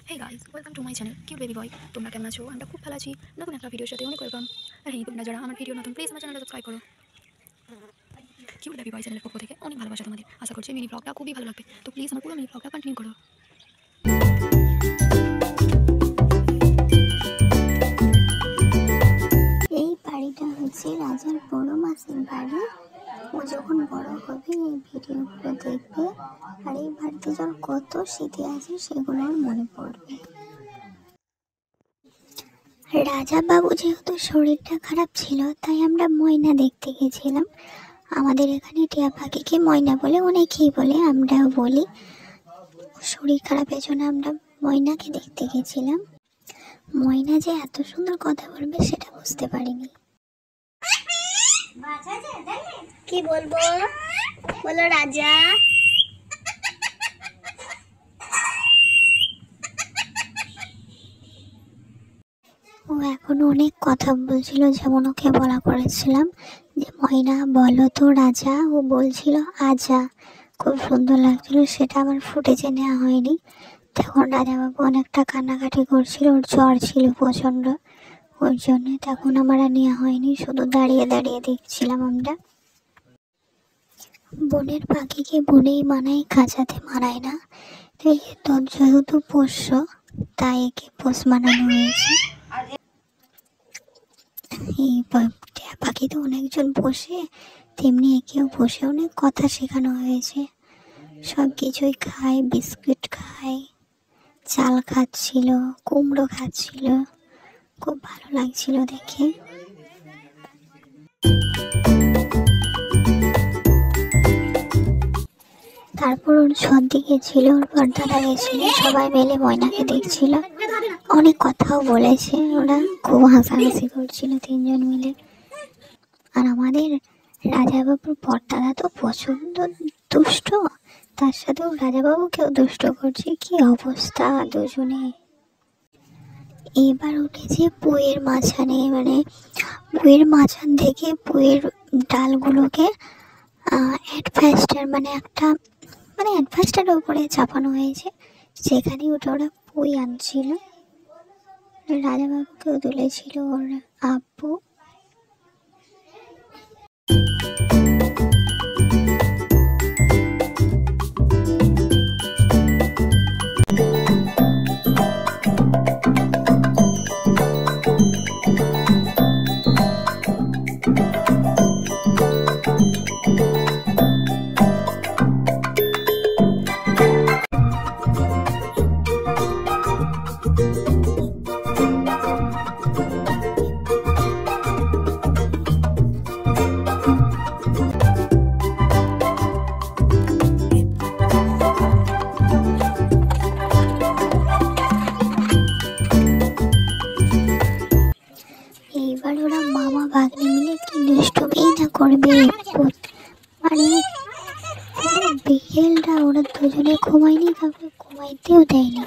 Hey guys, welcome to my channel Cute Baby Boy. তোমরা কেমন আছো? আমরা খুব ভালো আছি। নতুন একটা ভিডিওর সাথে অনেক ওয়েলকাম। আর হ্যাঁ, তোমরা যারা আমার ভিডিও নতুন প্লিজ আমার চ্যানেলটা সাবস্ক্রাইব করো। কিউট বেবি বয় চ্যানেলের পক্ষ থেকে অনেক ভালোবাসা তোমাদের। আশা করছি মিনি ব্লগটা খুবই ভালো লাগবে। তো প্লিজ আমার পুরো মিনি ব্লগটা কন্টিনিউ করো। এই বাড়িটা হচ্ছে রাজার বড় মাসির বাড়ি। ও যখন বড় হবে এই ভিডিওগুলো দেখবে আর এই বাড়িতে যখন কত স্মৃতি আছে সেগুলো ওর মনে পড়বে। রাজা বাবু যেহেতু শরীরটা খারাপ ছিল তাই আমরা ময়না দেখতে গেছিলাম। আমাদের এখানে টিয়া পাখিকে ময়না বলে, অনেকেই বলে, আমরাও বলি। শরীর খারাপের জন্য আমরা ময়নাকে দেখতে গেছিলাম। ময়না যে এত সুন্দর কথা বলবে সেটা বুঝতে পারিনি। কি বলবো বলো রাজা। ও এখন অনেক কথা বলছিল, যেমন ওকে বলা করেছিলাম যে ময়না বলো তো রাজা, ও বলছিল আজা। খুব সুন্দর লাগছিল, সেটা আমার ফুটেজে নেওয়া হয়নি। তখন রাজাবাবু অনেকটা কান্নাকাটি করছিল, ওর জ্বর ছিল প্রচণ্ড, ওর জন্য তখন আমার নেওয়া হয়নি, শুধু দাঁড়িয়ে দাঁড়িয়ে দেখছিলাম আমরা। বনের পাখিকে বনেই মানায়, খাঁচাতে মানায় না। তো যেহেতু পোষ্য তাই একে পোষ মানানো হয়েছে। এই পাখি তো অনেকজন পোষে, তেমনি একেও পোষে, অনেক কথা শেখানো হয়েছে। সব কিছুই খায়, বিস্কুট খায়, চাল খাচ্ছিল, কুমড়ো খাচ্ছিল, খুব ভালো লাগছিল দেখে। তারপর ওর সর্দি গেছিল, ওর পর্দাটা গেছিল, সবাই মিলে ময়নাকে দেখছিল, অনেক কথাও বলেছে ওরা, খুব হাসাহাসি করছিল তিনজন মিলে। আর আমাদের রাজাবাবুর পর্দাদা তো প্রচণ্ড দুষ্ট, তার সাথেও রাজাবাবুকেও দুষ্ট করছে, কি অবস্থা দুজনে। এবার উঠেছে পুঁয়ের মাঝানে, মানে পুঁয়ের মাঝান থেকে পুঁয়ের ডালগুলোকে অ্যাডভাস্টারের উপরে চাপানো হয়েছে, সেখানে উঠে ওরা পুঁই আনছিল। রাজাবাবুকেও তুলেছিল ওর আব্বু। এইবার ওরা মামা ভাগ্নে মিলে কি দুষ্টুমিই না করবে, মানে বিকেলটা ওরা দুজনে ঘুমায়নি, কাউকে ঘুমাইতেও দেয়নি।